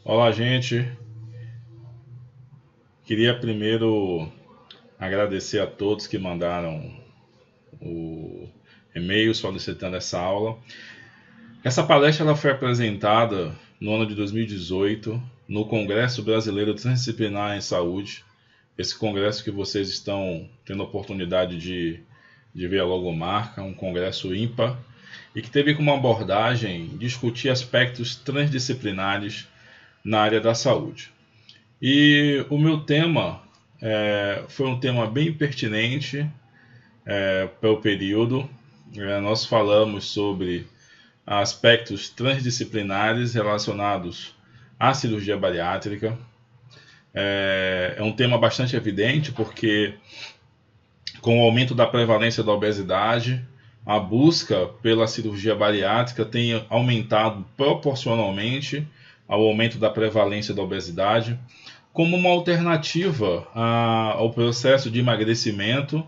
Olá, gente. Queria primeiro agradecer a todos que mandaram o e-mail solicitando essa aula. Essa palestra ela foi apresentada no ano de 2018 no Congresso Brasileiro Transdisciplinar em Saúde. Esse congresso que vocês estão tendo a oportunidade de ver a logomarca, um congresso ímpar, e que teve como abordagem discutir aspectos transdisciplinares na área da saúde. E o meu tema foi um tema bem pertinente para o período. Nós falamos sobre aspectos transdisciplinares relacionados à cirurgia bariátrica. É um tema bastante evidente porque, com o aumento da prevalência da obesidade, a busca pela cirurgia bariátrica tem aumentado proporcionalmente ao aumento da prevalência da obesidade, como uma alternativa ao processo de emagrecimento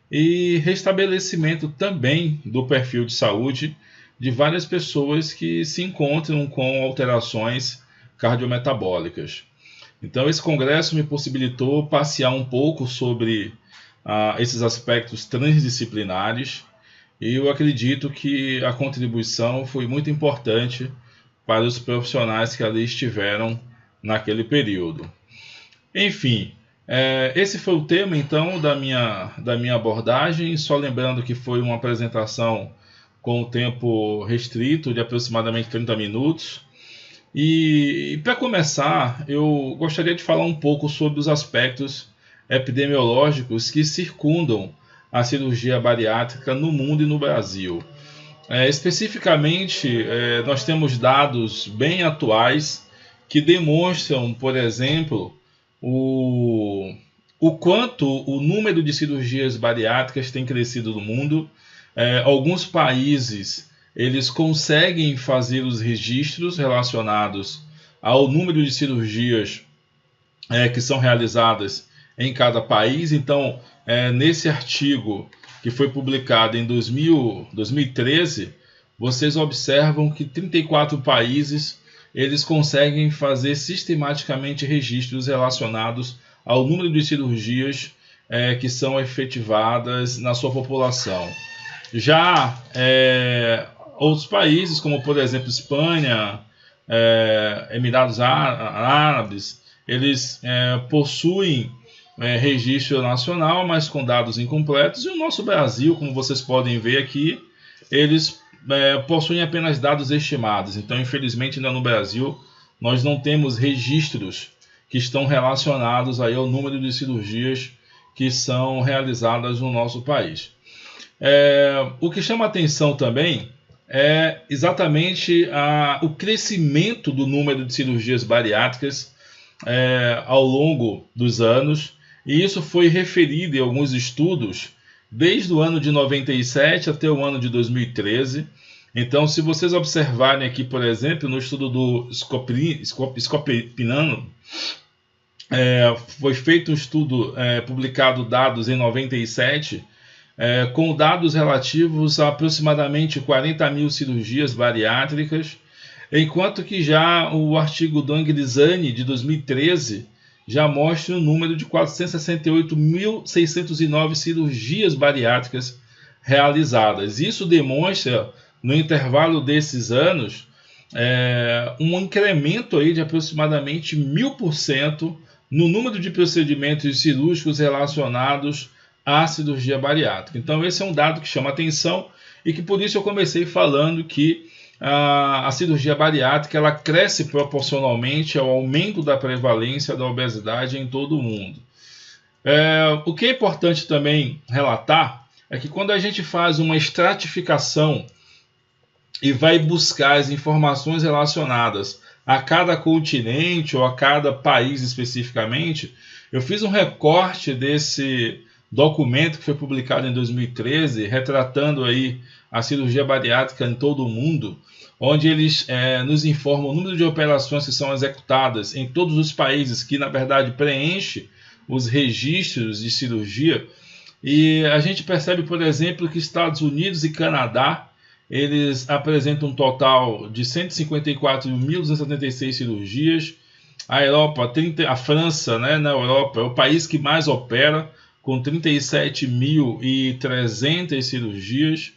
e restabelecimento também do perfil de saúde de várias pessoas que se encontram com alterações cardiometabólicas. Então, esse congresso me possibilitou passear um pouco sobre esses aspectos transdisciplinares, e eu acredito que a contribuição foi muito importante para os profissionais que ali estiveram naquele período. Enfim, esse foi o tema então da minha abordagem, só lembrando que foi uma apresentação com tempo restrito de aproximadamente 30 minutos. E para começar, eu gostaria de falar um pouco sobre os aspectos epidemiológicos que circundam a cirurgia bariátrica no mundo e no Brasil. Especificamente, nós temos dados bem atuais que demonstram, por exemplo, o quanto o número de cirurgias bariátricas tem crescido no mundo. Alguns países eles conseguem fazer os registros relacionados ao número de cirurgias que são realizadas em cada país. Então, nesse artigo que foi publicado em 2013, vocês observam que 34 países eles conseguem fazer sistematicamente registros relacionados ao número de cirurgias que são efetivadas na sua população. Já outros países, como por exemplo Espanha, Emirados Árabes, eles possuem registro nacional, mas com dados incompletos. E o nosso Brasil, como vocês podem ver aqui, eles possuem apenas dados estimados. Então, infelizmente, ainda no Brasil, nós não temos registros que estão relacionados aí ao número de cirurgias que são realizadas no nosso país. O que chama atenção também é exatamente o crescimento do número de cirurgias bariátricas ao longo dos anos, e isso foi referido em alguns estudos desde o ano de 97 até o ano de 2013. Então, se vocês observarem aqui, por exemplo, no estudo do Scopinano, foi feito um estudo publicado dados em 97, com dados relativos a aproximadamente 40 mil cirurgias bariátricas, enquanto que já o artigo do Angrisani, de 2013, já mostra um número de 468.609 cirurgias bariátricas realizadas. Isso demonstra, no intervalo desses anos, um incremento aí de aproximadamente 1000% no número de procedimentos cirúrgicos relacionados à cirurgia bariátrica. Então, esse é um dado que chama atenção, e que por isso eu comecei falando que a cirurgia bariátrica ela cresce proporcionalmente ao aumento da prevalência da obesidade em todo o mundo. O que é importante também relatar é que quando a gente faz uma estratificação e vai buscar as informações relacionadas a cada continente ou a cada país especificamente, eu fiz um recorte desse documento que foi publicado em 2013, retratando aí a cirurgia bariátrica em todo o mundo, onde eles nos informam o número de operações que são executadas em todos os países que, na verdade, preenche os registros de cirurgia. E a gente percebe, por exemplo, que Estados Unidos e Canadá, eles apresentam um total de 154.276 cirurgias, A Europa, a França, né, na Europa, é o país que mais opera, com 37.300 cirurgias.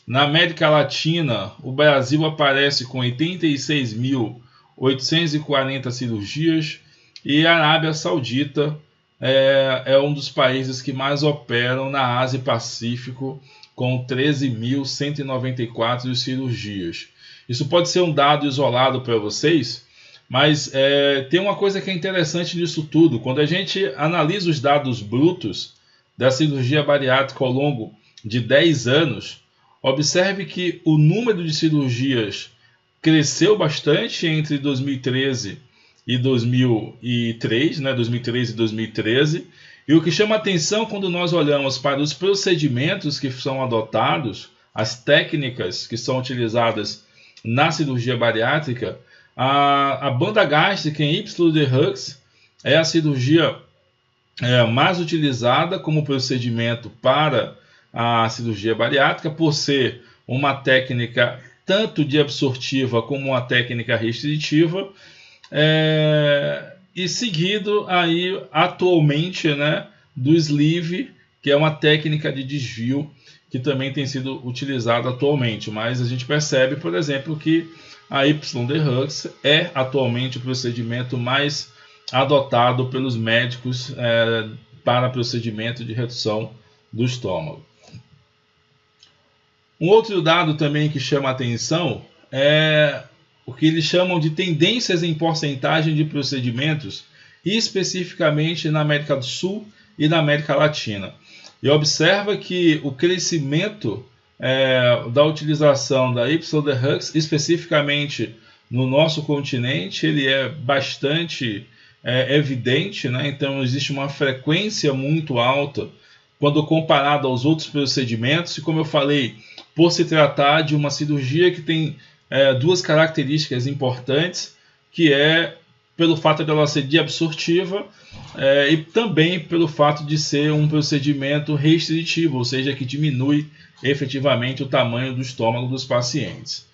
Na América Latina, o Brasil aparece com 86.840 cirurgias. E a Arábia Saudita é um dos países que mais operam na Ásia e Pacífico, com 13.194 cirurgias. Isso pode ser um dado isolado para vocês, mas tem uma coisa que é interessante nisso tudo. Quando a gente analisa os dados brutos da cirurgia bariátrica ao longo de 10 anos, observe que o número de cirurgias cresceu bastante entre 2013 e 2003, né, 2013 e 2013. E o que chama atenção quando nós olhamos para os procedimentos que são adotados, as técnicas que são utilizadas na cirurgia bariátrica, a banda gástrica em Y de Hux é a cirurgia mais utilizada como procedimento para a cirurgia bariátrica, por ser uma técnica tanto de absortiva como uma técnica restritiva, e seguido aí atualmente, né, do sleeve, que é uma técnica de desvio que também tem sido utilizada atualmente. Mas a gente percebe, por exemplo, que a Y de Hux é atualmente o procedimento mais adotado pelos médicos para procedimento de redução do estômago. Um outro dado também que chama a atenção é o que eles chamam de tendências em porcentagem de procedimentos, especificamente na América do Sul e na América Latina. E observa que o crescimento da utilização da Y de Hux, especificamente no nosso continente, ele é bastante evidente, né? Então existe uma frequência muito alta quando comparado aos outros procedimentos, e como eu falei, por se tratar de uma cirurgia que tem duas características importantes, que é pelo fato de ela ser deabsortiva e também pelo fato de ser um procedimento restritivo, ou seja, que diminui efetivamente o tamanho do estômago dos pacientes.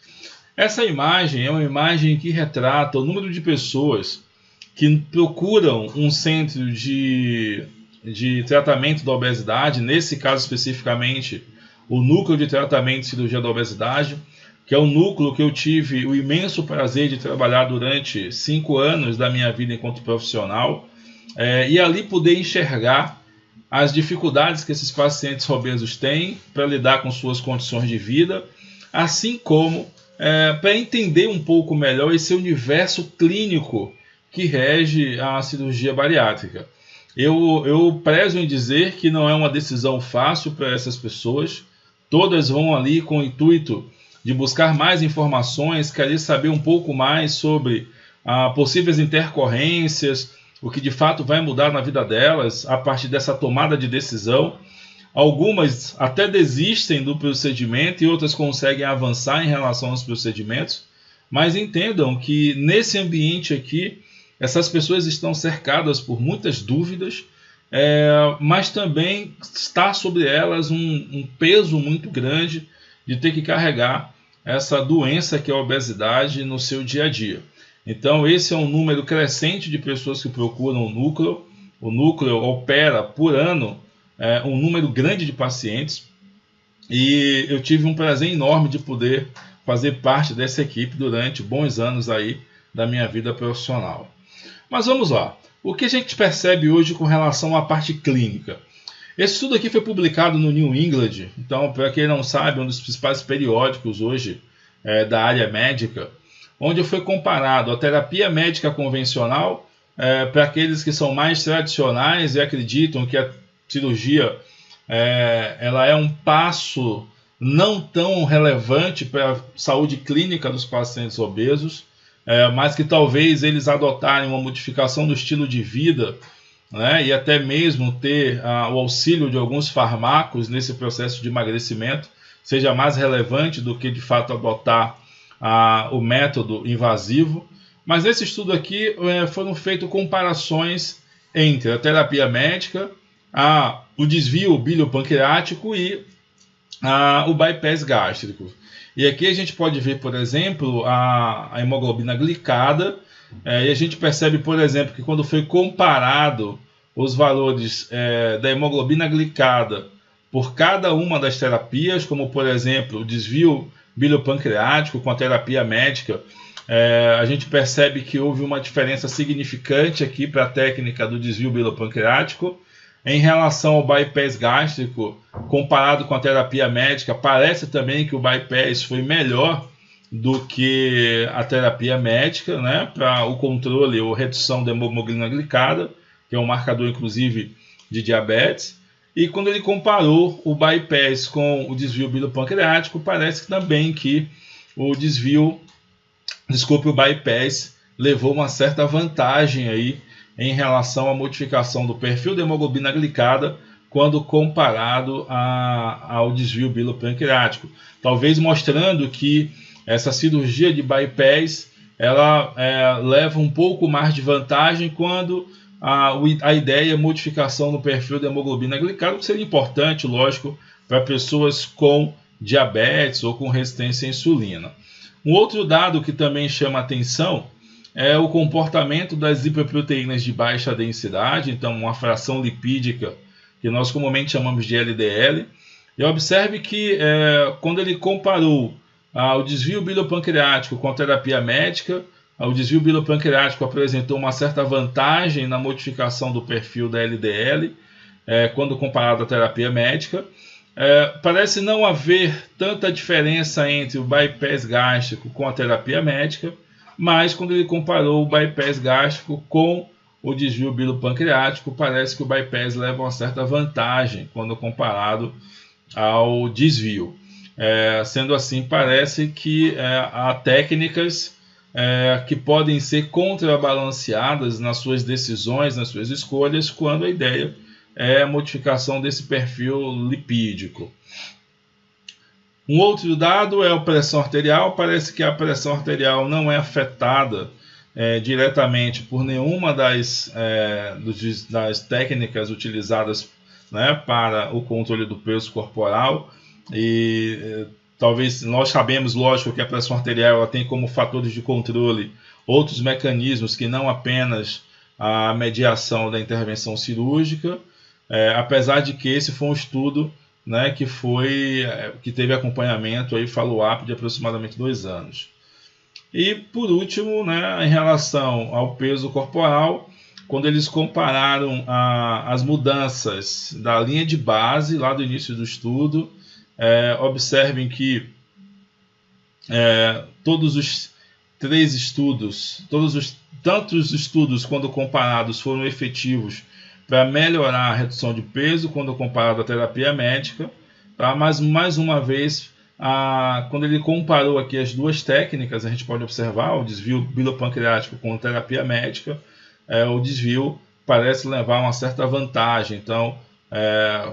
Essa imagem é uma imagem que retrata o número de pessoas que procuram um centro de tratamento da obesidade, nesse caso especificamente o núcleo de tratamento de cirurgia da obesidade, que é um núcleo que eu tive o imenso prazer de trabalhar durante 5 anos da minha vida enquanto profissional, e ali poder enxergar as dificuldades que esses pacientes obesos têm para lidar com suas condições de vida, assim como para entender um pouco melhor esse universo clínico que rege a cirurgia bariátrica. Eu prezo em dizer que não é uma decisão fácil para essas pessoas. Todas vão ali com o intuito de buscar mais informações, querer saber um pouco mais sobre possíveis intercorrências, o que de fato vai mudar na vida delas a partir dessa tomada de decisão. Algumas até desistem do procedimento e outras conseguem avançar em relação aos procedimentos, mas entendam que nesse ambiente aqui, essas pessoas estão cercadas por muitas dúvidas, mas também está sobre elas um peso muito grande de ter que carregar essa doença que é a obesidade no seu dia a dia. Então esse é um número crescente de pessoas que procuram o núcleo. O núcleo opera por ano um número grande de pacientes, e eu tive um prazer enorme de poder fazer parte dessa equipe durante bons anos aí da minha vida profissional. Mas vamos lá, o que a gente percebe hoje com relação à parte clínica? Esse estudo aqui foi publicado no New England, então, para quem não sabe, é um dos principais periódicos hoje da área médica, onde foi comparado a terapia médica convencional para aqueles que são mais tradicionais e acreditam que a cirurgia ela é um passo não tão relevante para a saúde clínica dos pacientes obesos, mas que talvez eles adotarem uma modificação do estilo de vida, né, e até mesmo ter o auxílio de alguns fármacos nesse processo de emagrecimento seja mais relevante do que de fato adotar o método invasivo. Mas nesse estudo aqui foram feitas comparações entre a terapia médica, o desvio biliopancreático e o bypass gástrico. E aqui a gente pode ver, por exemplo, a hemoglobina glicada, e a gente percebe, por exemplo, que quando foi comparado os valores da hemoglobina glicada por cada uma das terapias, como por exemplo o desvio biliopancreático com a terapia médica, a gente percebe que houve uma diferença significante aqui para a técnica do desvio biliopancreático. Em relação ao bypass gástrico, comparado com a terapia médica, parece também que o bypass foi melhor do que a terapia médica, né, para o controle ou redução da hemoglobina glicada, que é um marcador inclusive de diabetes. E quando ele comparou o bypass com o desvio biliopancreático, parece também que o bypass levou uma certa vantagem aí em relação à modificação do perfil da hemoglobina glicada quando comparado ao desvio biliopancreático. Talvez mostrando que essa cirurgia de bypass ela leva um pouco mais de vantagem quando a ideia é modificação no perfil da hemoglobina glicada, que seria importante, lógico, para pessoas com diabetes ou com resistência à insulina. Um outro dado que também chama atenção é o comportamento das lipoproteínas de baixa densidade, então uma fração lipídica que nós comumente chamamos de LDL. E observe que quando ele comparou o desvio biliopancreático com a terapia médica, o desvio biliopancreático apresentou uma certa vantagem na modificação do perfil da LDL, quando comparado à terapia médica. Parece não haver tanta diferença entre o bypass gástrico com a terapia médica, mas quando ele comparou o bypass gástrico com o desvio biliopancreático, parece que o bypass leva uma certa vantagem quando comparado ao desvio. Sendo assim, parece que há técnicas que podem ser contrabalanceadas nas suas decisões, nas suas escolhas, quando a ideia é a modificação desse perfil lipídico. Um outro dado é a pressão arterial. Parece que a pressão arterial não é afetada diretamente por nenhuma das técnicas utilizadas, né, para o controle do peso corporal. E talvez nós sabemos, lógico, que a pressão arterial ela tem como fatores de controle outros mecanismos que não apenas a mediação da intervenção cirúrgica, apesar de que esse foi um estudo, né, que teve acompanhamento e follow-up de aproximadamente 2 anos. E por último, né, em relação ao peso corporal, quando eles compararam as mudanças da linha de base lá do início do estudo, observem que todos os 3 estudos, tantos estudos quando comparados foram efetivos para melhorar a redução de peso quando comparado à terapia médica, tá? Mas mais uma vez, quando ele comparou aqui as 2 técnicas, a gente pode observar o desvio biliopancreático com a terapia médica, o desvio parece levar uma certa vantagem, então,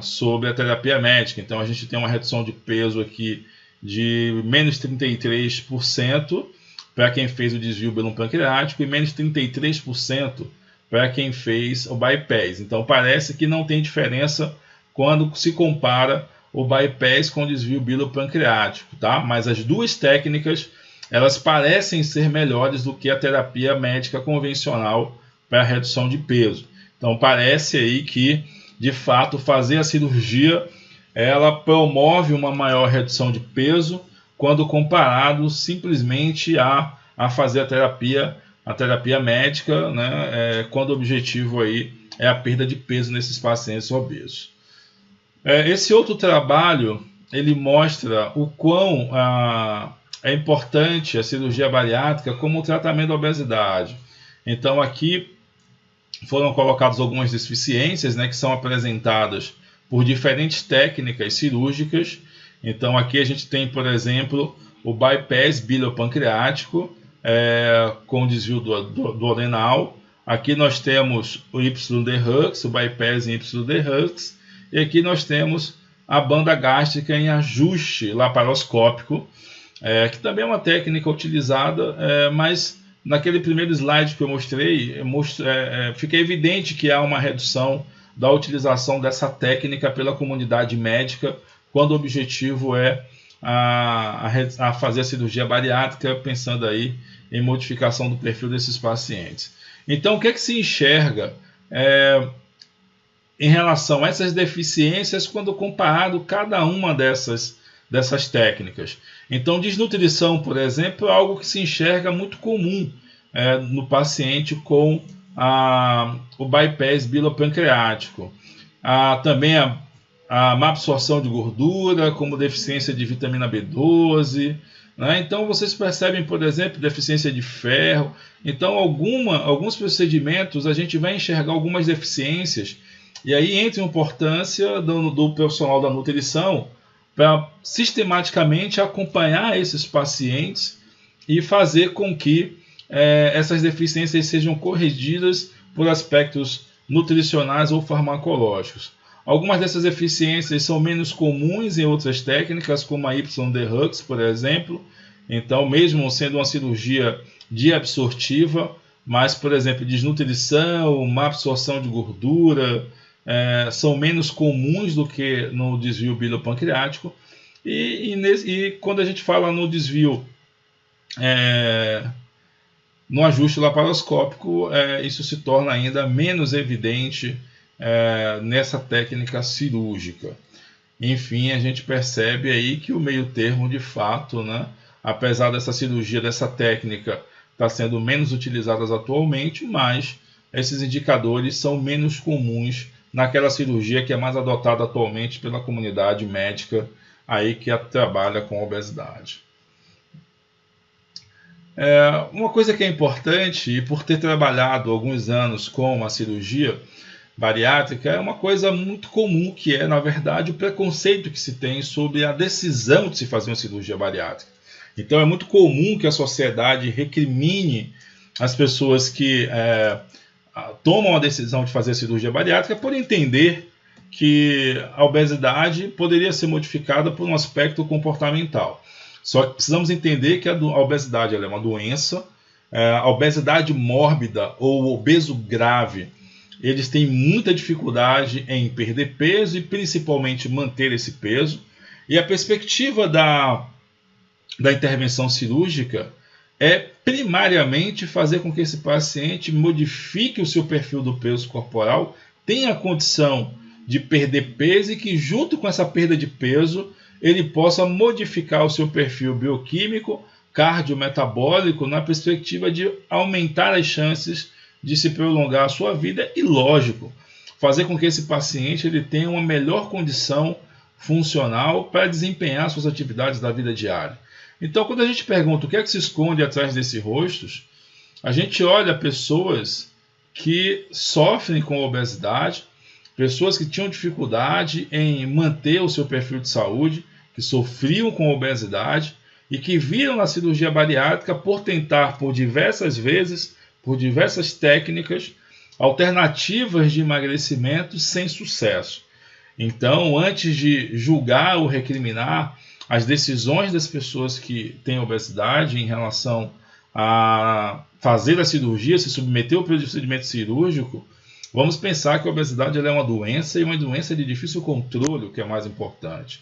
sobre a terapia médica. Então a gente tem uma redução de peso aqui de menos 33% para quem fez o desvio biliopancreático e menos 33% para quem fez o bypass. Então parece que não tem diferença quando se compara o bypass com o desvio biliopancreático, tá? Mas as 2 técnicas elas parecem ser melhores do que a terapia médica convencional para a redução de peso. Então parece aí que de fato fazer a cirurgia ela promove uma maior redução de peso quando comparado simplesmente a fazer a terapia médica, né, quando o objetivo aí é a perda de peso nesses pacientes obesos. Esse outro trabalho ele mostra o quão é importante a cirurgia bariátrica como tratamento da obesidade. Então aqui foram colocadas algumas deficiências, né, que são apresentadas por diferentes técnicas cirúrgicas. Então aqui a gente tem, por exemplo, o bypass biliopancreático com desvio do renal. Aqui nós temos o YD-Hux, o bypass em YD-Hux, e aqui nós temos a banda gástrica em ajuste laparoscópico, que também é uma técnica utilizada, mas naquele primeiro slide que eu mostrei, fica evidente que há uma redução da utilização dessa técnica pela comunidade médica, quando o objetivo é a fazer a cirurgia bariátrica, pensando aí em modificação do perfil desses pacientes. Então, o que é que se enxerga em relação a essas deficiências quando comparado cada uma dessas técnicas? Então, desnutrição, por exemplo, é algo que se enxerga muito comum no paciente com o bypass bilopancreático. Também a má absorção de gordura, como deficiência de vitamina B12, né? Então vocês percebem, por exemplo, deficiência de ferro. Então alguns procedimentos a gente vai enxergar algumas deficiências, e aí entra a importância do profissional da nutrição para sistematicamente acompanhar esses pacientes e fazer com que essas deficiências sejam corrigidas por aspectos nutricionais ou farmacológicos. Algumas dessas deficiências são menos comuns em outras técnicas, como a YD-Hux, por exemplo. Então, mesmo sendo uma cirurgia absortiva, mas, por exemplo, desnutrição, má absorção de gordura, são menos comuns do que no desvio bilopancreático. E quando a gente fala no desvio, no ajuste laparoscópico, isso se torna ainda menos evidente nessa técnica cirúrgica. Enfim, a gente percebe aí que o meio termo, de fato, né, apesar dessa cirurgia, dessa técnica estar sendo menos utilizada atualmente, mas esses indicadores são menos comuns naquela cirurgia que é mais adotada atualmente pela comunidade médica aí que trabalha com obesidade. Uma coisa que é importante, e por ter trabalhado alguns anos com a cirurgia bariátrica, é uma coisa muito comum, que é, na verdade, o preconceito que se tem sobre a decisão de se fazer uma cirurgia bariátrica. Então é muito comum que a sociedade recrimine as pessoas que tomam a decisão de fazer a cirurgia bariátrica por entender que a obesidade poderia ser modificada por um aspecto comportamental. Só que precisamos entender que a obesidade ela é uma doença. A obesidade mórbida ou obeso grave, eles têm muita dificuldade em perder peso e principalmente manter esse peso. E a perspectiva da intervenção cirúrgica é primariamente fazer com que esse paciente modifique o seu perfil do peso corporal, tenha a condição de perder peso e que, junto com essa perda de peso, ele possa modificar o seu perfil bioquímico, cardiometabólico, na perspectiva de aumentar as chances de se prolongar a sua vida e, lógico, fazer com que esse paciente ele tenha uma melhor condição funcional para desempenhar suas atividades da vida diária. Então, quando a gente pergunta o que é que se esconde atrás desses rostos, a gente olha pessoas que sofrem com obesidade, pessoas que tinham dificuldade em manter o seu perfil de saúde, que sofriam com obesidade e que viram na cirurgia bariátrica por tentar por diversas vezes, por diversas técnicas, alternativas de emagrecimento sem sucesso. Então, antes de julgar ou recriminar as decisões das pessoas que têm obesidade em relação a fazer a cirurgia, se submeter ao procedimento cirúrgico, vamos pensar que a obesidade ela é uma doença, e uma doença de difícil controle, o que é mais importante.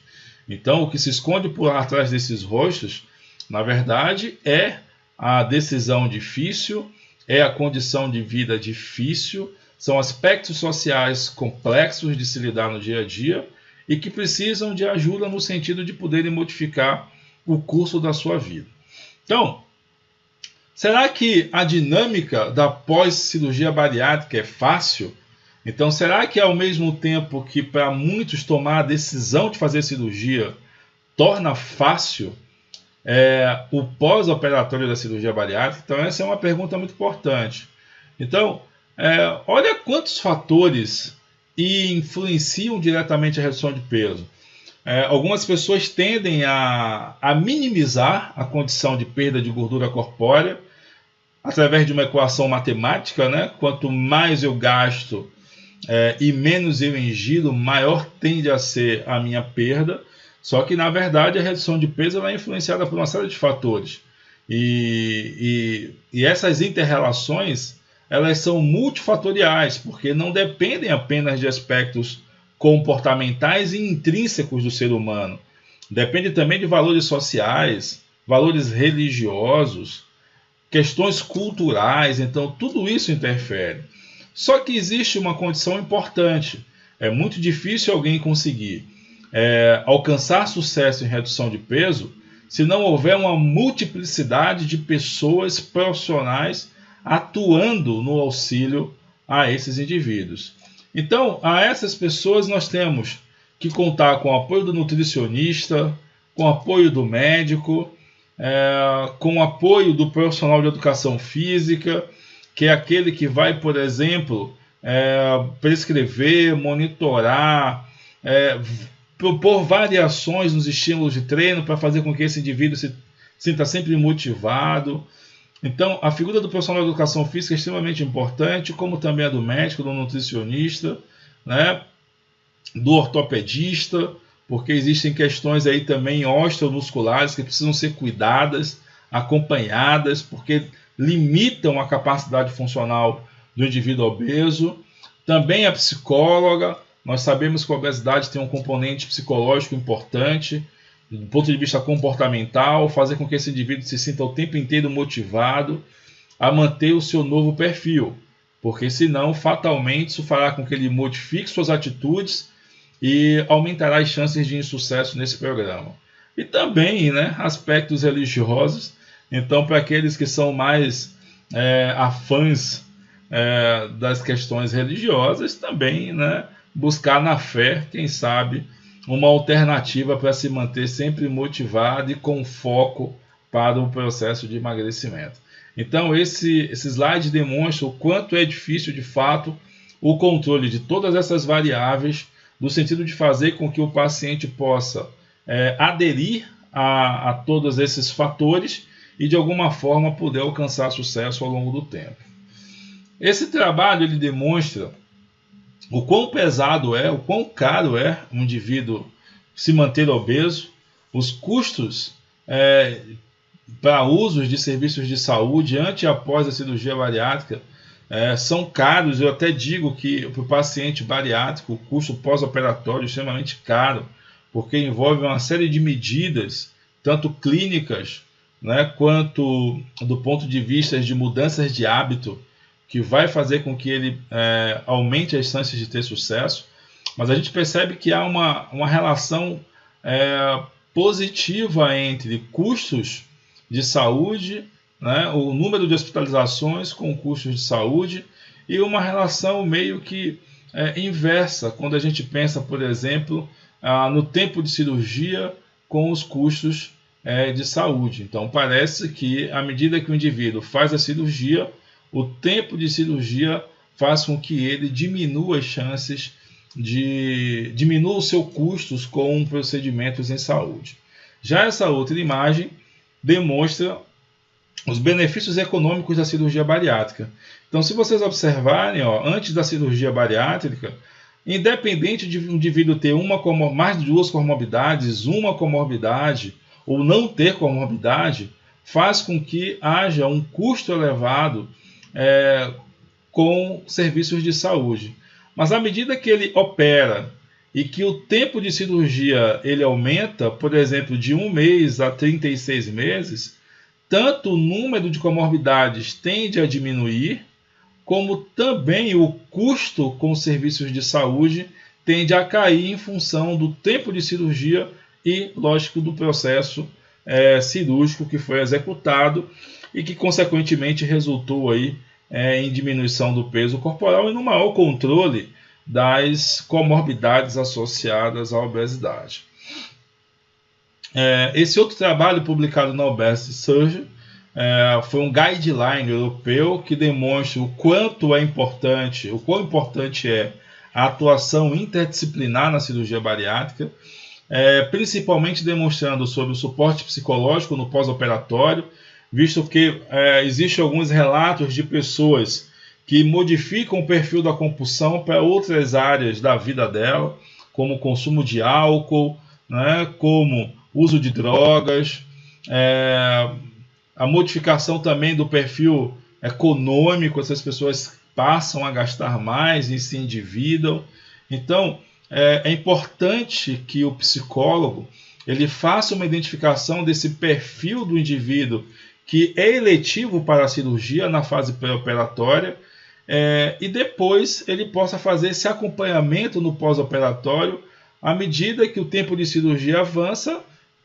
Então, o que se esconde por trás desses rostos, na verdade, é a decisão difícil, é a condição de vida difícil, são aspectos sociais complexos de se lidar no dia a dia e que precisam de ajuda no sentido de poderem modificar o curso da sua vida. Então, será que a dinâmica da pós-cirurgia bariátrica é fácil? Então, será que ao mesmo tempo que para muitos tomar a decisão de fazer cirurgia torna fácil o pós-operatório da cirurgia bariátrica? Então, essa é uma pergunta muito importante. Então, olha quantos fatores influenciam diretamente a redução de peso. Algumas pessoas tendem a minimizar a condição de perda de gordura corpórea através de uma equação matemática, né? Quanto mais eu gasto e menos eu ingiro, maior tende a ser a minha perda. Só que, na verdade, a redução de peso ela é influenciada por uma série de fatores. E essas inter-relações elas são multifatoriais, porque não dependem apenas de aspectos comportamentais e intrínsecos do ser humano. depende também de valores sociais, valores religiosos, questões culturais, então tudo isso interfere. Só que existe uma condição importante. É muito difícil alguém conseguir alcançar sucesso em redução de peso se não houver uma multiplicidade de pessoas profissionais atuando no auxílio a esses indivíduos. Então, a essas pessoas nós temos que contar com o apoio do nutricionista, com o apoio do médico, com o apoio do profissional de educação física, que é aquele que vai, por exemplo, prescrever, monitorar, propor variações nos estímulos de treino para fazer com que esse indivíduo se sinta sempre motivado. Então, a figura do profissional de educação física é extremamente importante, como também a do médico, do nutricionista, né, do ortopedista, porque existem questões aí também osteomusculares que precisam ser cuidadas, acompanhadas, porque limitam a capacidade funcional do indivíduo obeso. Também a psicóloga, nós sabemos que a obesidade tem um componente psicológico importante, do ponto de vista comportamental, fazer com que esse indivíduo se sinta o tempo inteiro motivado a manter o seu novo perfil, porque senão, fatalmente, isso fará com que ele modifique suas atitudes e aumentará as chances de insucesso nesse programa. E também, né, aspectos religiosos. Então, para aqueles que são mais afãs das questões religiosas, também, né, buscar na fé, quem sabe, uma alternativa para se manter sempre motivado e com foco para o processo de emagrecimento. Então, esse slide demonstra o quanto é difícil, de fato, o controle de todas essas variáveis, no sentido de fazer com que o paciente possa aderir a todos esses fatores e, de alguma forma, poder alcançar sucesso ao longo do tempo. Esse trabalho ele demonstra o quão pesado o quão caro é um indivíduo se manter obeso, os custos para usos de serviços de saúde antes e após a cirurgia bariátrica são caros. Eu até digo que para o paciente bariátrico o custo pós-operatório é extremamente caro, porque envolve uma série de medidas, tanto clínicas, né, quanto do ponto de vista de mudanças de hábito, que vai fazer com que ele aumente as chances de ter sucesso. Mas a gente percebe que há uma relação positiva entre custos de saúde, né, o número de hospitalizações com custos de saúde, e uma relação meio que inversa, quando a gente pensa, por exemplo, no tempo de cirurgia com os custos de saúde. Então, parece que à medida que o indivíduo faz a cirurgia, o tempo de cirurgia faz com que ele diminua as chances diminua os seus custos com procedimentos em saúde. Já essa outra imagem demonstra os benefícios econômicos da cirurgia bariátrica. Então, se vocês observarem, antes da cirurgia bariátrica, independente de um indivíduo ter mais de duas comorbidades, uma comorbidade ou não ter comorbidade, faz com que haja um custo elevado com serviços de saúde. Mas à medida que ele opera e que o tempo de cirurgia ele aumenta, por exemplo, de 1 mês a 36 meses, tanto o número de comorbidades tende a diminuir, como também o custo com serviços de saúde tende a cair em função do tempo de cirurgia e, lógico, do processo cirúrgico que foi executado e que, consequentemente, resultou aí em diminuição do peso corporal e no maior controle das comorbidades associadas à obesidade. Esse outro trabalho publicado na Obesity Surgery foi um guideline europeu que demonstra o quão importante é a atuação interdisciplinar na cirurgia bariátrica, principalmente demonstrando sobre o suporte psicológico no pós-operatório, visto que existem alguns relatos de pessoas que modificam o perfil da compulsão para outras áreas da vida dela, como o consumo de álcool, né, como uso de drogas, a modificação também do perfil econômico, essas pessoas passam a gastar mais e se endividam. Então, é importante que o psicólogo ele faça uma identificação desse perfil do indivíduo que é eletivo para a cirurgia na fase pré-operatória, e depois ele possa fazer esse acompanhamento no pós-operatório à medida que o tempo de cirurgia avança,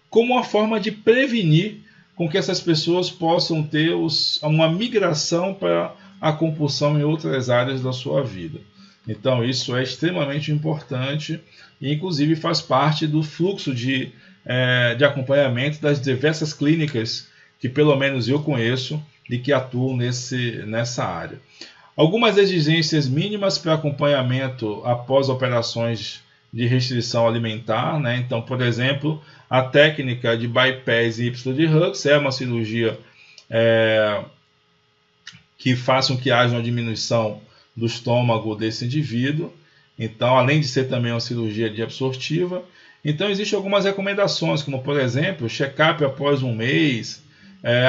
como uma forma de prevenir com que essas pessoas possam ter uma migração para a compulsão em outras áreas da sua vida. Então isso é extremamente importante e inclusive faz parte do fluxo de acompanhamento das diversas clínicas que pelo menos eu conheço e que atuam nessa área. Algumas exigências mínimas para acompanhamento após operações de restrição alimentar, né? Então, por exemplo, a técnica de bypass e Y de Hux é uma cirurgia que faça com que haja uma diminuição do estômago desse indivíduo. Então, além de ser também uma cirurgia de absortiva, então existem algumas recomendações, como por exemplo, check-up após um mês,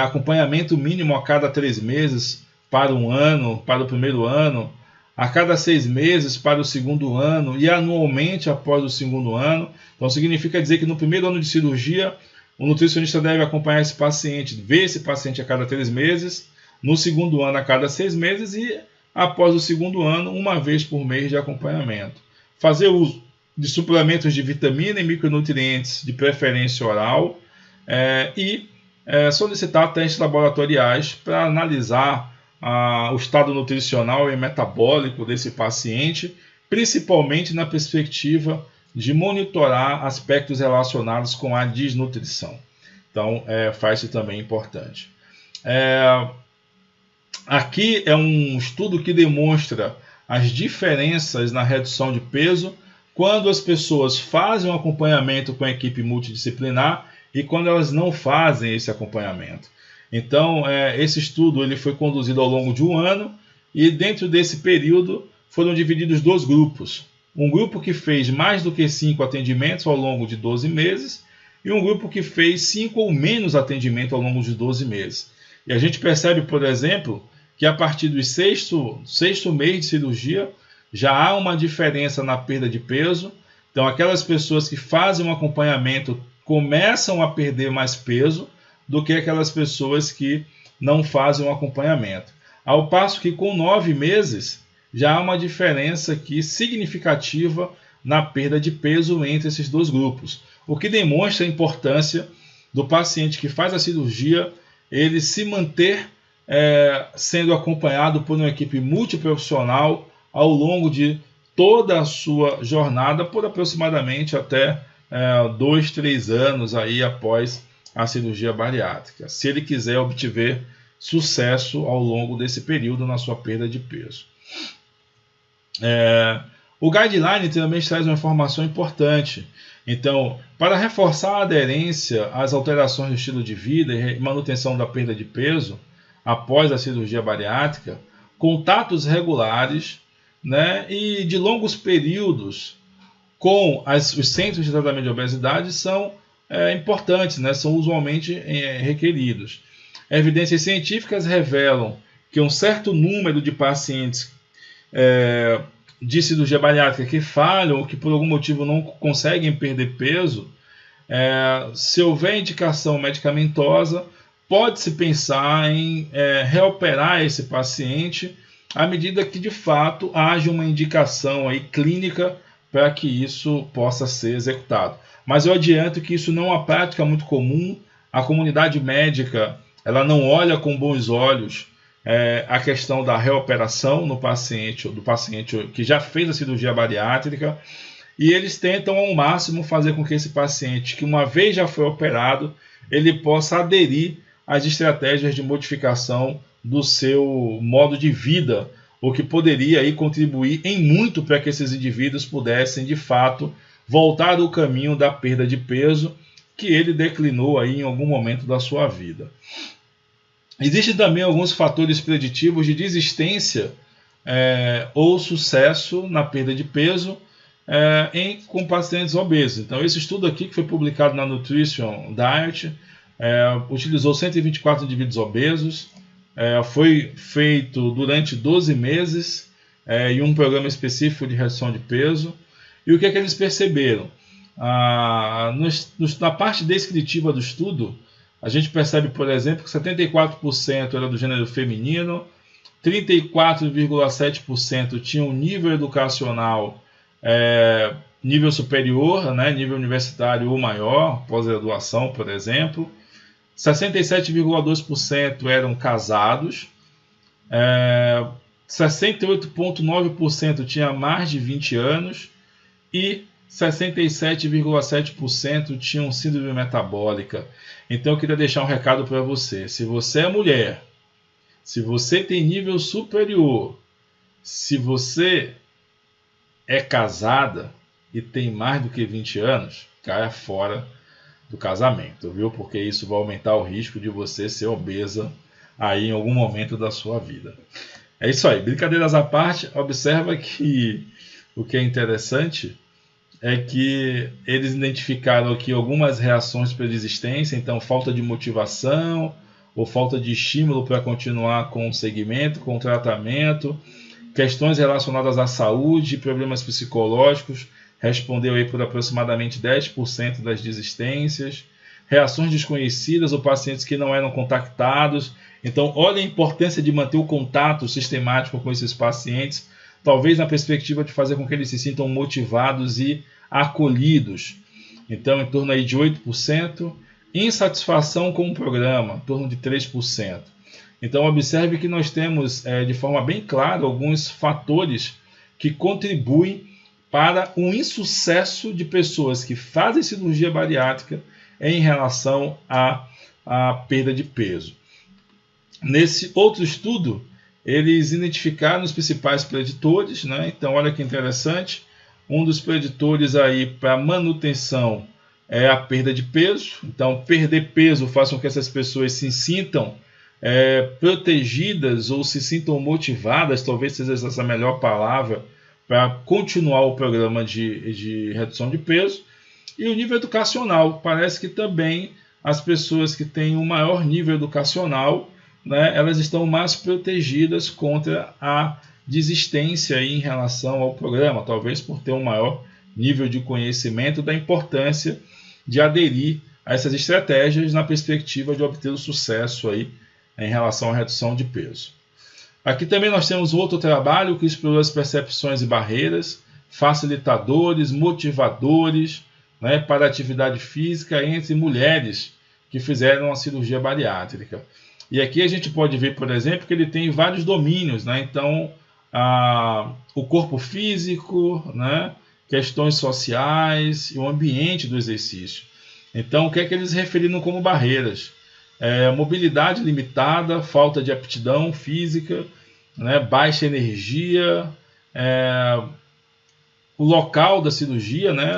acompanhamento mínimo a cada 3 meses para um ano, para o primeiro ano, a cada 6 meses para o segundo ano e anualmente após o segundo ano. Então significa dizer que no primeiro ano de cirurgia, o nutricionista deve acompanhar esse paciente, ver esse paciente a cada 3 meses, no segundo ano a cada 6 meses e após o segundo ano, uma vez por mês de acompanhamento. Fazer uso de suplementos de vitamina e micronutrientes, de preferência oral, e solicitar testes laboratoriais para analisar o estado nutricional e metabólico desse paciente, principalmente na perspectiva de monitorar aspectos relacionados com a desnutrição. Então, faz-se também importante. Aqui é um estudo que demonstra as diferenças na redução de peso quando as pessoas fazem um acompanhamento com a equipe multidisciplinar e quando elas não fazem esse acompanhamento. Então, esse estudo ele foi conduzido ao longo de um ano e dentro desse período foram divididos 2 grupos. Um grupo que fez mais do que 5 atendimentos ao longo de 12 meses e um grupo que fez 5 ou menos atendimentos ao longo de 12 meses. E a gente percebe, por exemplo, que a partir do sexto mês de cirurgia já há uma diferença na perda de peso. Então, aquelas pessoas que fazem um acompanhamento começam a perder mais peso do que aquelas pessoas que não fazem um acompanhamento. Ao passo que com 9 meses já há uma diferença aqui significativa na perda de peso entre esses 2 grupos, o que demonstra a importância do paciente que faz a cirurgia ele se manter sendo acompanhado por uma equipe multiprofissional ao longo de toda a sua jornada, por aproximadamente até 2, 3 anos aí após a cirurgia bariátrica, se ele quiser obter sucesso ao longo desse período na sua perda de peso. O guideline também traz uma informação importante. Então, para reforçar a aderência às alterações do estilo de vida e manutenção da perda de peso após a cirurgia bariátrica, contatos regulares, né, e de longos períodos com os centros de tratamento de obesidade são importantes, né, são usualmente requeridos. Evidências científicas revelam que um certo número de pacientes de cirurgia bariátrica que falham ou que por algum motivo não conseguem perder peso, se houver indicação medicamentosa, pode-se pensar em reoperar esse paciente à medida que de fato haja uma indicação aí clínica para que isso possa ser executado. Mas eu adianto que isso não é uma prática muito comum. A comunidade médica ela não olha com bons olhos a questão da reoperação no paciente, do paciente que já fez a cirurgia bariátrica, e eles tentam ao máximo fazer com que esse paciente, que uma vez já foi operado, ele possa aderir às estratégias de modificação do seu modo de vida, o que poderia aí contribuir em muito para que esses indivíduos pudessem, de fato, voltar ao caminho da perda de peso que ele declinou aí em algum momento da sua vida. Existem também alguns fatores preditivos de desistência ou sucesso na perda de peso com pacientes obesos. Então, esse estudo aqui, que foi publicado na Nutrition Diet, utilizou 124 indivíduos obesos, foi feito durante 12 meses em um programa específico de redução de peso. E o que é que eles perceberam? Na parte descritiva do estudo, a gente percebe, por exemplo, que 74% era do gênero feminino, 34,7% tinham um nível educacional nível superior, né, nível universitário ou maior, pós-graduação, por exemplo. 67,2% eram casados, 68,9% tinha mais de 20 anos e 67,7% tinham síndrome metabólica. Então eu queria deixar um recado para você. Se você é mulher, se você tem nível superior, se você é casada e tem mais do que 20 anos, caia fora do casamento, viu? Porque isso vai aumentar o risco de você ser obesa aí em algum momento da sua vida. É isso aí, brincadeiras à parte, observa que o que é interessante é que eles identificaram aqui algumas reações para desistência, então falta de motivação ou falta de estímulo para continuar com o segmento, com o tratamento, questões relacionadas à saúde, problemas psicológicos, respondeu aí por aproximadamente 10% das desistências, reações desconhecidas ou pacientes que não eram contactados. Então, olha a importância de manter o contato sistemático com esses pacientes, talvez na perspectiva de fazer com que eles se sintam motivados e acolhidos. Então, em torno aí de 8%. Insatisfação com o programa, em torno de 3%. Então, observe que nós temos, de forma bem clara, alguns fatores que contribuem para o insucesso de pessoas que fazem cirurgia bariátrica em relação à perda de peso. Nesse outro estudo, eles identificaram os principais preditores, né? Então, olha que interessante, um dos preditores aí para manutenção é a perda de peso. Então, perder peso faz com que essas pessoas se sintam protegidas ou se sintam motivadas, talvez seja essa a melhor palavra, para continuar o programa de redução de peso. E o nível educacional, parece que também as pessoas que têm um maior nível educacional, né, elas estão mais protegidas contra a desistência em relação ao programa, talvez por ter um maior nível de conhecimento da importância de aderir a essas estratégias na perspectiva de obter o sucesso aí em relação à redução de peso. Aqui também nós temos outro trabalho que explorou as percepções e barreiras, facilitadores, motivadores, né, para a atividade física entre mulheres que fizeram a cirurgia bariátrica. E aqui a gente pode ver, por exemplo, que ele tem vários domínios, né? Então, o corpo físico, né, questões sociais e o ambiente do exercício. Então, o que é que eles referiram como barreiras? Mobilidade limitada, falta de aptidão física, né, baixa energia, o local da cirurgia, né,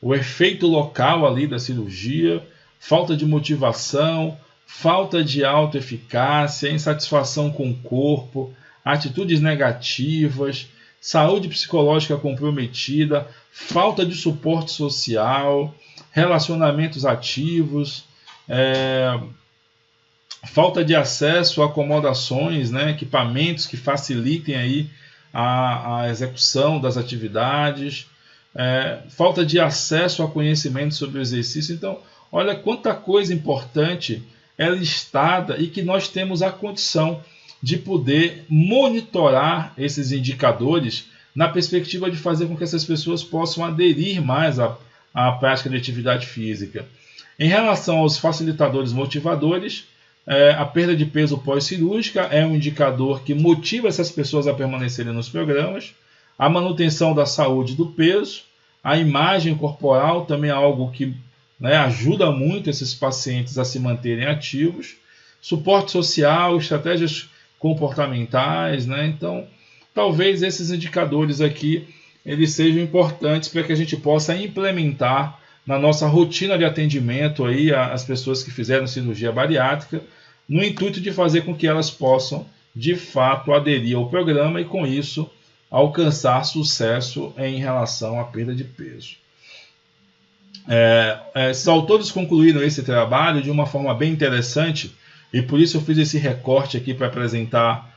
o efeito local ali da cirurgia, falta de motivação, falta de autoeficácia, insatisfação com o corpo, atitudes negativas, saúde psicológica comprometida, falta de suporte social, relacionamentos ativos, falta de acesso a acomodações, né, equipamentos que facilitem aí a execução das atividades, falta de acesso a conhecimento sobre o exercício. Então, olha quanta coisa importante é listada e que nós temos a condição de poder monitorar esses indicadores na perspectiva de fazer com que essas pessoas possam aderir mais à prática de atividade física. Em relação aos facilitadores motivadores, a perda de peso pós-cirúrgica é um indicador que motiva essas pessoas a permanecerem nos programas. A manutenção da saúde do peso, a imagem corporal também é algo que, né, ajuda muito esses pacientes a se manterem ativos. Suporte social, estratégias comportamentais, né? Então, talvez esses indicadores aqui eles sejam importantes para que a gente possa implementar na nossa rotina de atendimento aí as pessoas que fizeram cirurgia bariátrica, no intuito de fazer com que elas possam, de fato, aderir ao programa e, com isso, alcançar sucesso em relação à perda de peso. Esses autores concluíram esse trabalho de uma forma bem interessante e por isso eu fiz esse recorte aqui para apresentar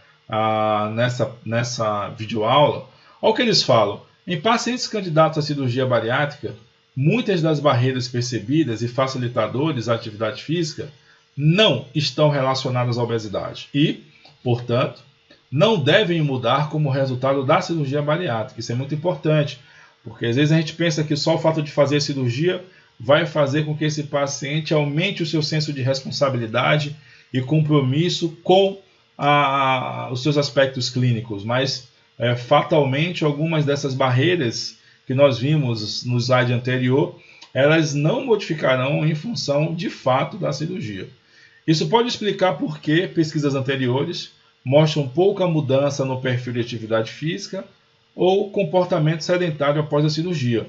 nessa videoaula. Olha o que eles falam. Em pacientes candidatos à cirurgia bariátrica, muitas das barreiras percebidas e facilitadores à atividade física não estão relacionadas à obesidade e, portanto, não devem mudar como resultado da cirurgia bariátrica. Isso é muito importante, porque às vezes a gente pensa que só o fato de fazer a cirurgia vai fazer com que esse paciente aumente o seu senso de responsabilidade e compromisso com os seus aspectos clínicos, mas fatalmente algumas dessas barreiras que nós vimos no slide anterior, elas não modificarão em função de fato da cirurgia. Isso pode explicar por que pesquisas anteriores mostram pouca mudança no perfil de atividade física ou comportamento sedentário após a cirurgia.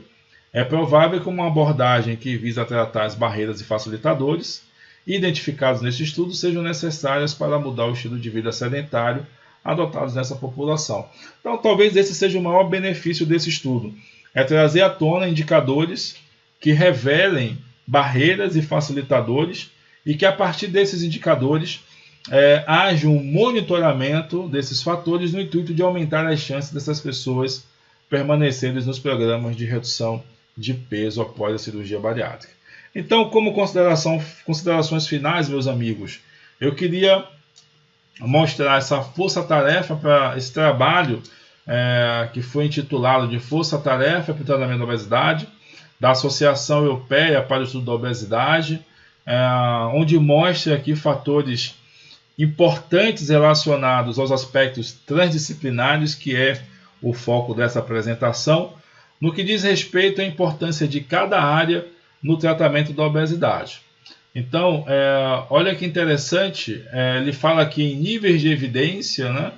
É provável que uma abordagem que visa tratar as barreiras e facilitadores identificados neste estudo sejam necessárias para mudar o estilo de vida sedentário adotados nessa população. Então, talvez esse seja o maior benefício desse estudo, é trazer à tona indicadores que revelem barreiras e facilitadores e que a partir desses indicadores haja um monitoramento desses fatores no intuito de aumentar as chances dessas pessoas permanecerem nos programas de redução de peso após a cirurgia bariátrica. Então, como considerações finais, meus amigos, eu queria mostrar essa força-tarefa para esse trabalho que foi intitulado de Força-Tarefa para o Tratamento da Obesidade, da Associação Europeia para o Estudo da Obesidade, onde mostra aqui fatores importantes relacionados aos aspectos transdisciplinares, que é o foco dessa apresentação, no que diz respeito à importância de cada área no tratamento da obesidade. Então, olha que interessante, ele fala aqui em níveis de evidência, né?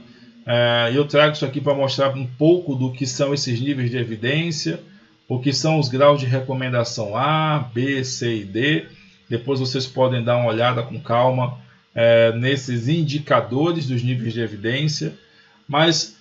Eu trago isso aqui para mostrar um pouco do que são esses níveis de evidência, o que são os graus de recomendação A, B, C e D. Depois vocês podem dar uma olhada com calma nesses indicadores dos níveis de evidência. Mas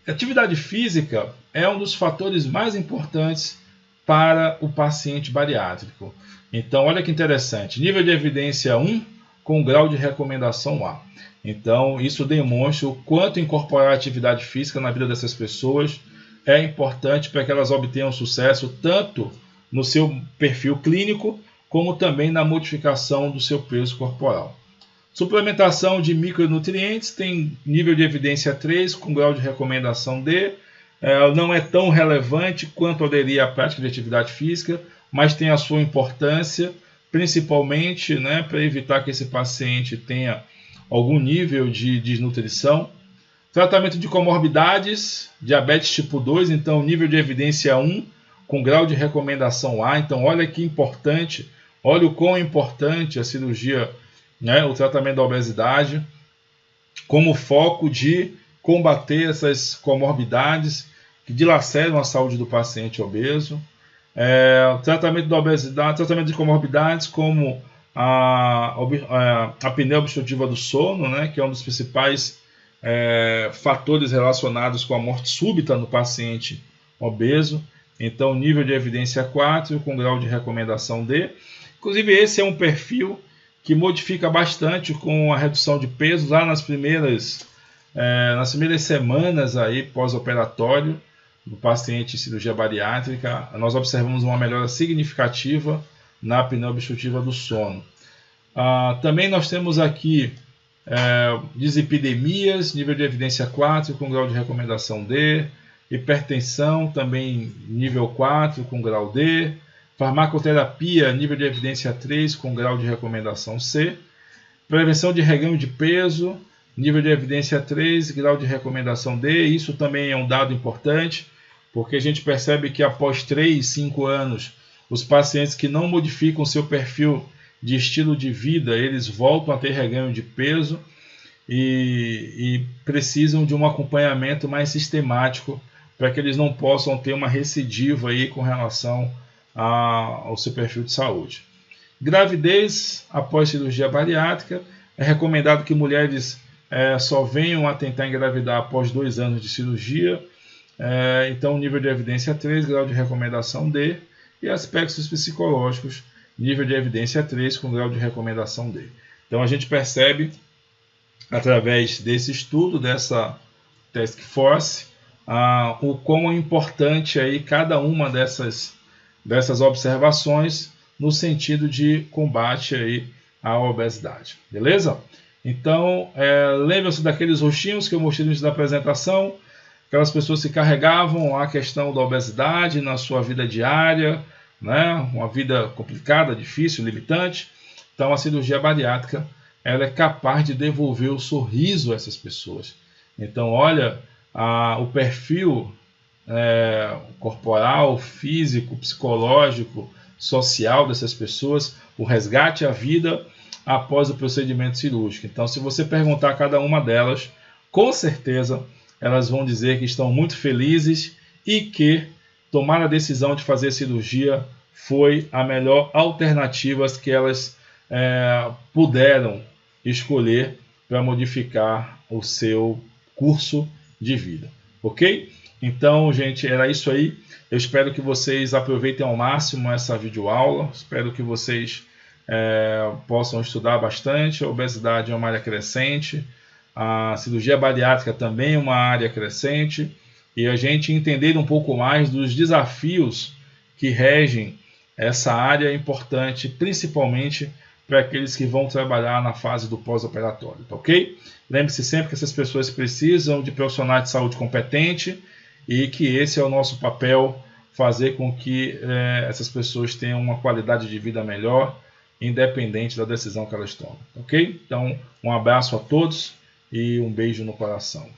atividade física é um dos fatores mais importantes para o paciente bariátrico. Então, olha que interessante, nível de evidência 1 com grau de recomendação A. Então, isso demonstra o quanto incorporar a atividade física na vida dessas pessoas é importante para que elas obtenham sucesso tanto no seu perfil clínico, como também na modificação do seu peso corporal. Suplementação de micronutrientes tem nível de evidência 3 com grau de recomendação D. Não é tão relevante quanto aderir à prática de atividade física, mas tem a sua importância, principalmente para evitar que esse paciente tenha algum nível de desnutrição. Tratamento de comorbidades, diabetes tipo 2, então nível de evidência 1 com grau de recomendação A. Então olha que importante, olha o quão importante a cirurgia, o tratamento da obesidade, como foco de combater essas comorbidades que dilaceram a saúde do paciente obeso. Tratamento da obesidade, tratamento de comorbidades como a apneia obstrutiva do sono, que é um dos principais fatores relacionados com a morte súbita no paciente obeso. Então, nível de evidência 4 com grau de recomendação D. Inclusive, esse é um perfil que modifica bastante com a redução de peso lá nas primeiras semanas aí pós-operatório do paciente em cirurgia bariátrica. Nós observamos uma melhora significativa na apneia obstrutiva do sono. Também nós temos aqui dislipidemias, nível de evidência 4 com grau de recomendação D, hipertensão também nível 4 com grau D, farmacoterapia nível de evidência 3 com grau de recomendação C, prevenção de reganho de peso, nível de evidência 3, grau de recomendação D. Isso também é um dado importante, porque a gente percebe que após 3, 5 anos, os pacientes que não modificam seu perfil de estilo de vida, eles voltam a ter reganho de peso e precisam de um acompanhamento mais sistemático para que eles não possam ter uma recidiva aí com relação ao seu perfil de saúde. Gravidez após cirurgia bariátrica. É recomendado que mulheres só venham a tentar engravidar após 2 anos de cirurgia. Então, nível de evidência 3, grau de recomendação D. E aspectos psicológicos, nível de evidência 3 com grau de recomendação D. Então, a gente percebe, através desse estudo, dessa task force, o quão é importante aí cada uma dessas dessas observações no sentido de combate aí à obesidade, beleza? Então, lembre-se daqueles rostinhos que eu mostrei no início da apresentação, aquelas pessoas que carregavam a questão da obesidade na sua vida diária, né? Uma vida complicada, difícil, limitante. Então, a cirurgia bariátrica ela é capaz de devolver o sorriso a essas pessoas. Então, olha o perfil corporal, físico, psicológico, social dessas pessoas, o resgate à vida após o procedimento cirúrgico. Então, se você perguntar a cada uma delas, com certeza elas vão dizer que estão muito felizes e que tomar a decisão de fazer cirurgia foi a melhor alternativa que elas puderam escolher para modificar o seu curso de vida. Ok? Então, gente, era isso aí. Eu espero que vocês aproveitem ao máximo essa videoaula. Espero que vocês possam estudar bastante. A obesidade é uma área crescente. A cirurgia bariátrica também é uma área crescente. E a gente entender um pouco mais dos desafios que regem essa área é importante, principalmente para aqueles que vão trabalhar na fase do pós-operatório, tá ok? Lembre-se sempre que essas pessoas precisam de profissionais de saúde competente e que esse é o nosso papel, fazer com que essas pessoas tenham uma qualidade de vida melhor, independente da decisão que elas tomam, ok? Então, um abraço a todos e um beijo no coração.